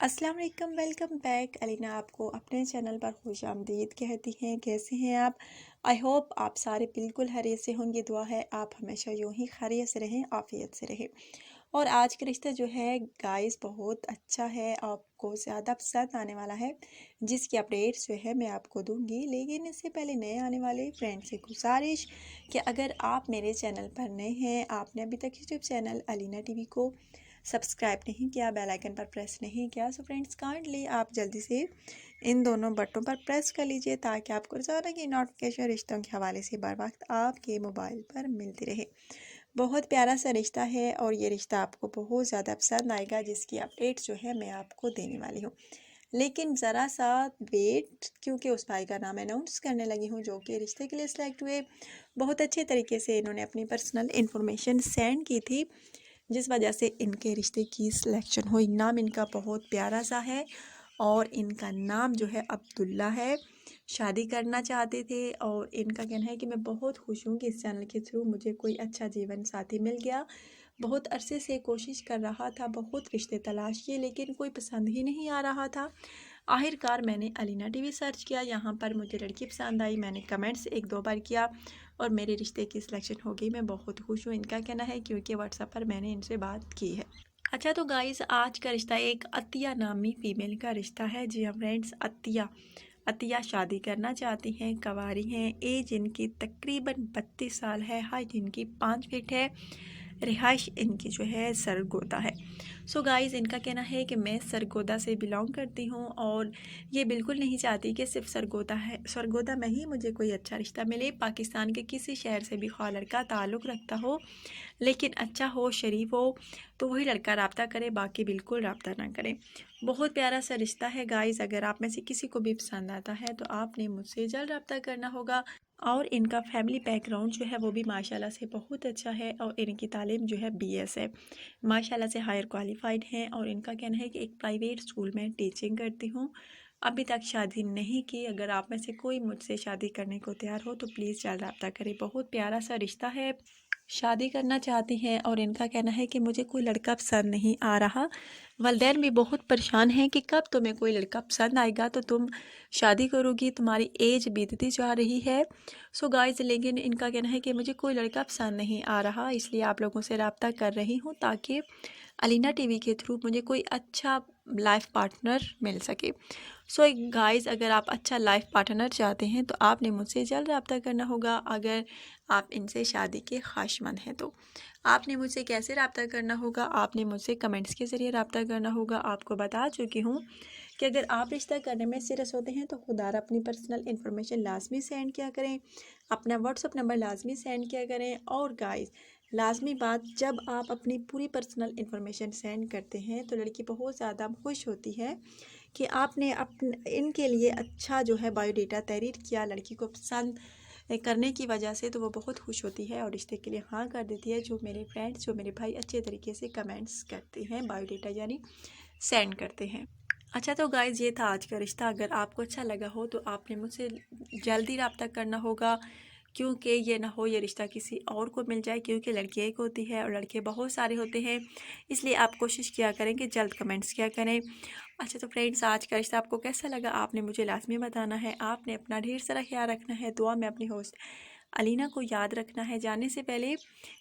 अस्सलाम वालेकुम, welcome back. Alina आपको अपने चैनल पर खुशामदीद कहती हैं। कैसे हैं आप? आई होप आप सारे बिल्कुल खैरियत से होंगे। दुआ है आप हमेशा यूं ही खैरियत से रहें, आफियत से रहें। और आज का रिश्ता जो है गाइस बहुत अच्छा है, आपको ज़्यादा पसंद आने वाला है, जिसकी अपडेट्स जो है मैं आपको दूंगी। लेकिन इससे पहले नए आने वाले फ्रेंड से गुजारिश कि अगर आप मेरे चैनल पर नए हैं, आपने अभी तक यूट्यूब चैनल अलीना टीवी को सब्सक्राइब नहीं किया, बेल आइकन पर प्रेस नहीं किया, सो फ्रेंड्स काइंडली आप जल्दी से इन दोनों बटनों पर प्रेस कर लीजिए ताकि आपको रोज़ाना की नोटिफिकेशन रिश्तों के हवाले से बर वक्त आपके मोबाइल पर मिलती रहे। बहुत प्यारा सा रिश्ता है और ये रिश्ता आपको बहुत ज़्यादा पसंद आएगा, जिसकी अपडेट जो है मैं आपको देने वाली हूँ। लेकिन ज़रा सा वेट, क्योंकि उस भाई का नाम अनाउंस करने लगी हूँ जो कि रिश्ते के लिए सिलेक्ट हुए। बहुत अच्छे तरीके से इन्होंने अपनी पर्सनल इन्फॉर्मेशन सेंड की थी, जिस वजह से इनके रिश्ते की सिलेक्शन हुई। नाम इनका बहुत प्यारा सा है और इनका नाम जो है अब्दुल्ला है। शादी करना चाहते थे और इनका कहना है कि मैं बहुत खुश हूँ कि इस चैनल के थ्रू मुझे कोई अच्छा जीवन साथी मिल गया। बहुत अरसे से कोशिश कर रहा था, बहुत रिश्ते तलाश किए लेकिन कोई पसंद ही नहीं आ रहा था। आखिरकार मैंने अलीना टीवी सर्च किया, यहाँ पर मुझे लड़की पसंद आई। मैंने कमेंट्स एक दो बार किया और मेरे रिश्ते की सिलेक्शन हो गई। मैं बहुत खुश हूँ, इनका कहना है, क्योंकि व्हाट्सएप पर मैंने इनसे बात की है। अच्छा तो गाइस, आज का रिश्ता एक अतिया नामी फीमेल का रिश्ता है। जी हाँ फ्रेंड्स, अतिया शादी करना चाहती हैं, कवारी हैं। एज इनकी तकरीबन 32 साल है। हाइट इनकी 5 फीट है। रिहाइश इनकी जो है सरगोदा है। सो गाइस, इनका कहना है कि मैं सरगोदा से बिलोंग करती हूँ और ये बिल्कुल नहीं चाहती कि सिर्फ सरगोदा में ही मुझे कोई अच्छा रिश्ता मिले। पाकिस्तान के किसी शहर से भी ख्वाह लड़का ताल्लुक़ रखता हो लेकिन अच्छा हो, शरीफ हो, तो वही लड़का रब्ता करे, बाकी बिल्कुल रब्ता ना करे। बहुत प्यारा सा रिश्ता है गाइस। अगर आप में से किसी को भी पसंद आता है तो आपने मुझसे जल्द रब्ता करना होगा। और इनका फैमिली बैकग्राउंड जो है वो भी माशाल्लाह से बहुत अच्छा है और इनकी तालीम जो है BS है। माशाल्लाह से हायर क्वालिफाइड हैं और इनका कहना है कि एक प्राइवेट स्कूल में टीचिंग करती हूँ। अभी तक शादी नहीं की। अगर आप में से कोई मुझसे शादी करने को तैयार हो तो प्लीज़ जल्द रब्ता करें। बहुत प्यारा सा रिश्ता है। शादी करना चाहती हैं और इनका कहना है कि मुझे कोई लड़का पसंद नहीं आ रहा। वालिदैन भी बहुत परेशान हैं कि कब तुम्हें कोई लड़का पसंद आएगा तो तुम शादी करोगी, तुम्हारी एज बीतती जा रही है। सो गाइस, लेकिन इनका कहना है कि मुझे कोई लड़का पसंद नहीं आ रहा, इसलिए आप लोगों से रब्ता कर रही हूँ ताकि अलीना टीवी के थ्रू मुझे कोई अच्छा लाइफ पार्टनर मिल सके। सो गाइस, अगर आप अच्छा लाइफ पार्टनर चाहते हैं तो आपने मुझसे जल्द रब्ता करना होगा। अगर आप इनसे शादी के ख्वाहिशमंद हैं तो आपने मुझसे कैसे रब्ता करना होगा? आपने मुझसे कमेंट्स के ज़रिए रब्ता करना होगा। आपको बता चुकी हूँ कि अगर आप रिश्ता करने में सीरियस होते हैं तो खुदार अपनी पर्सनल इन्फॉर्मेशन लाजमी सेंड किया करें, अपना व्हाट्सअप नंबर लाजमी सेंड किया करें। और गाइस, लाजमी बात, जब आप अपनी पूरी पर्सनल इन्फॉर्मेशन सेंड करते हैं तो लड़की बहुत ज़्यादा खुश होती है कि आपने इनके लिए अच्छा जो है बायोडेटा तहरीर किया। लड़की को पसंद करने की वजह से तो वो बहुत खुश होती है और रिश्ते के लिए हाँ कर देती है। जो मेरे फ्रेंड्स, जो मेरे भाई अच्छे तरीके से कमेंट्स करते हैं, बायोडेटा यानी सेंड करते हैं। अच्छा तो गाइज़, ये था आज का रिश्ता। अगर आपको अच्छा लगा हो तो आपने मुझसे जल्दी रब्ता करना होगा, क्योंकि ये ना हो ये रिश्ता किसी और को मिल जाए, क्योंकि लड़की एक होती है और लड़के बहुत सारे होते हैं। इसलिए आप कोशिश किया करें कि जल्द कमेंट्स किया करें। अच्छा तो फ्रेंड्स, आज का रिश्ता आपको कैसा लगा आपने मुझे लाजमी बताना है। आपने अपना ढेर सारा ख्याल रखना है। दुआ में अपनी होस्ट अलीना को याद रखना है। जाने से पहले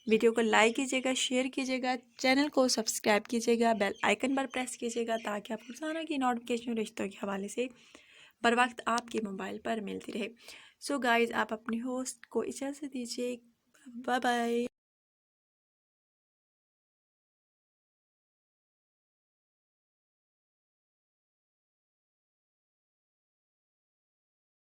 वीडियो को लाइक कीजिएगा, शेयर कीजिएगा, चैनल को सब्सक्राइब कीजिएगा, बेल आइकन पर प्रेस कीजिएगा ताकि आपको रोज़ाना की नोटिफिकेशन रिश्तों के हवाले से बर वक्त आपके मोबाइल पर मिलती रहे। सो गाइज़, आप अपनी होस्ट को इजाज़त दीजिए। Bye bye.